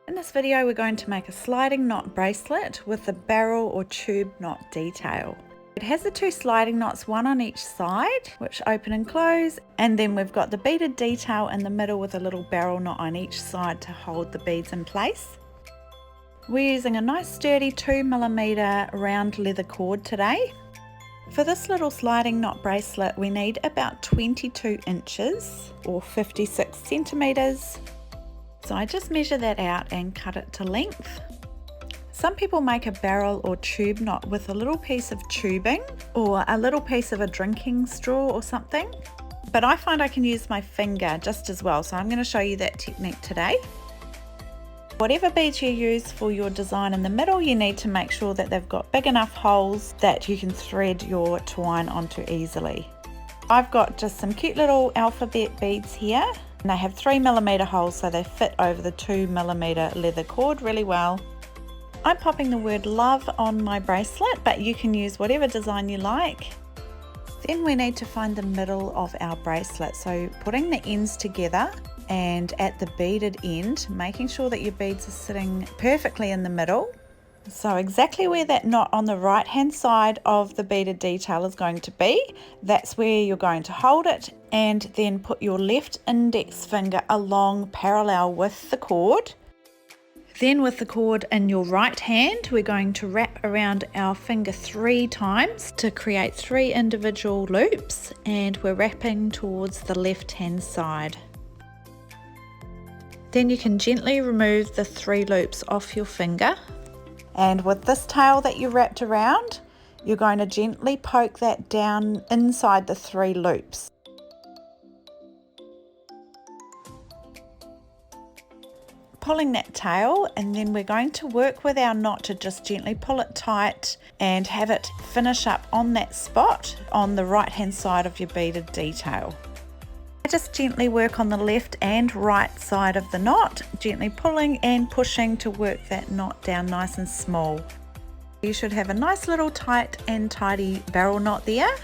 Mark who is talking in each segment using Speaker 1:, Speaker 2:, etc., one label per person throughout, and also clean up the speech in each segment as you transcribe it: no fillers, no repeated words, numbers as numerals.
Speaker 1: In this video, we're going to make a sliding knot bracelet with a barrel or tube knot detail. It has the two sliding knots, one on each side, which open and close, and then we've got the beaded detail in the middle with a little barrel knot on each side to hold the beads in place. We're using a nice sturdy 2mm round leather cord today. For this little sliding knot bracelet, we need about 22 inches or 56 centimeters. So I just measure that out and cut it to length. Some people make a barrel or tube knot with a little piece of tubing or a little piece of a drinking straw or something, but I find I can use my finger just as well, so I'm going to show you that technique today. Whatever beads you use for your design in the middle, you need to make sure that they've got big enough holes that you can thread your twine onto easily. I've got just some cute little alphabet beads here. And they have 3mm holes, so they fit over the 2mm leather cord really well. I'm popping the word love on my bracelet, but you can use whatever design you like. Then we need to find the middle of our bracelet, so putting the ends together and at the beaded end, making sure that your beads are sitting perfectly in the middle. So exactly where that knot on the right hand side of the beaded detail is going to be, that's where you're going to hold it, and then put your left index finger along parallel with the cord. Then with the cord in your right hand, we're going to wrap around our finger 3 times to create 3 individual loops, and we're wrapping towards the left hand side. Then you can gently remove the 3 loops off your finger. And with this tail that you wrapped around, you're going to gently poke that down inside the 3 loops. Pulling that tail, and then we're going to work with our knot to just gently pull it tight and have it finish up on that spot on the right hand side of your beaded detail. Just gently work on the left and right side of the knot, gently pulling and pushing to work that knot down nice and small. You should have a nice little tight and tidy barrel knot there.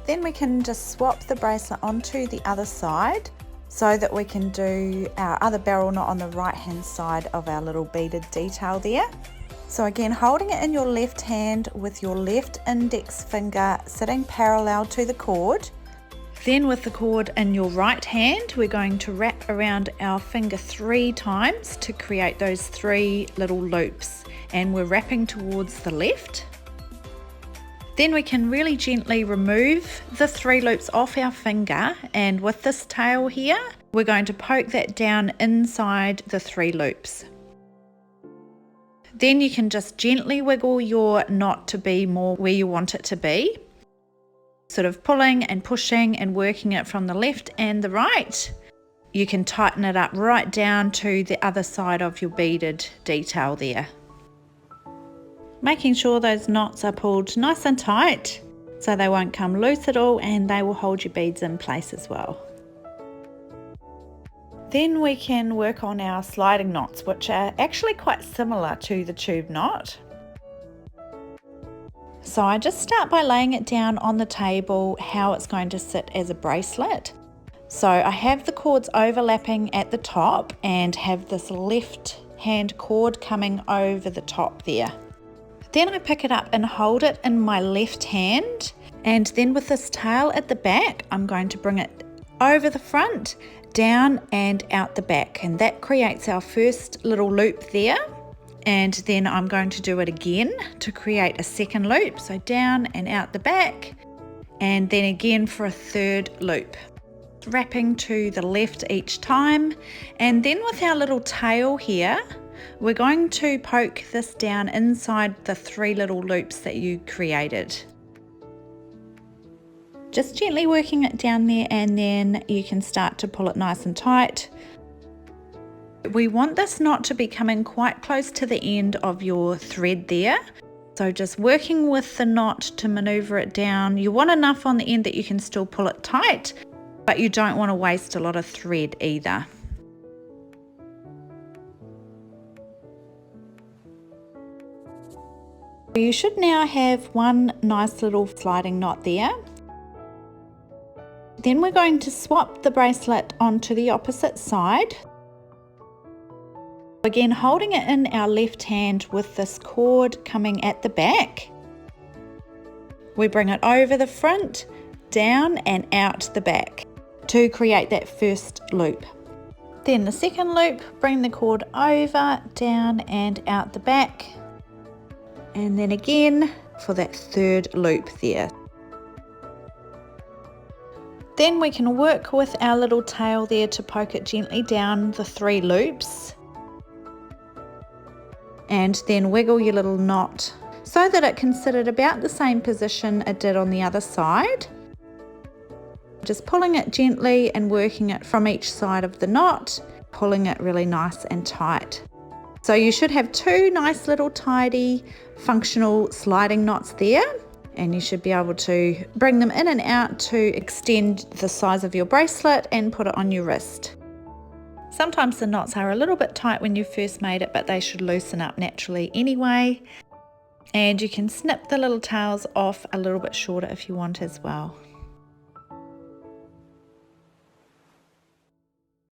Speaker 1: Then we can just swap the bracelet onto the other side so that we can do our other barrel knot on the right hand side of our little beaded detail there. So again, holding it in your left hand with your left index finger sitting parallel to the cord. Then with the cord in your right hand, we're going to wrap around our finger 3 times to create those 3 little loops, and we're wrapping towards the left. Then we can really gently remove the 3 loops off our finger, and with this tail here, we're going to poke that down inside the 3 loops. Then you can just gently wiggle your knot to be more where you want it to be. Sort of pulling and pushing and working it from the left and the right. You can tighten it up right down to the other side of your beaded detail there. Making sure those knots are pulled nice and tight so they won't come loose at all, and they will hold your beads in place as well. Then we can work on our sliding knots, which are actually quite similar to the tube knot. So I just start by laying it down on the table how it's going to sit as a bracelet. So I have the cords overlapping at the top and have this left hand cord coming over the top there. Then I pick it up and hold it in my left hand, and then with this tail at the back, I'm going to bring it over the front, down and out the back, and that creates our first little loop there. And then I'm going to do it again to create a second loop, so down and out the back, and then again for a 3rd loop, wrapping to the left each time. And then with our little tail here, we're going to poke this down inside the 3 little loops that you created, just gently working it down there, and then you can start to pull it nice and tight. We want this knot to be coming quite close to the end of your thread there. So just working with the knot to maneuver it down. You want enough on the end that you can still pull it tight, but you don't want to waste a lot of thread either. You should now have one nice little sliding knot there. Then we're going to swap the bracelet onto the opposite side. Again, holding it in our left hand with this cord coming at the back. We bring it over the front, down and out the back to create that first loop. Then the second loop, bring the cord over, down and out the back. And then again for that third loop there. Then we can work with our little tail there to poke it gently down the 3 loops. And then wiggle your little knot so that it can sit at about the same position it did on the other side. Just pulling it gently and working it from each side of the knot, pulling it really nice and tight. So you should have 2 nice little tidy functional sliding knots there, and you should be able to bring them in and out to extend the size of your bracelet and put it on your wrist. Sometimes the knots are a little bit tight when you first made it, but they should loosen up naturally anyway. And you can snip the little tails off a little bit shorter if you want as well.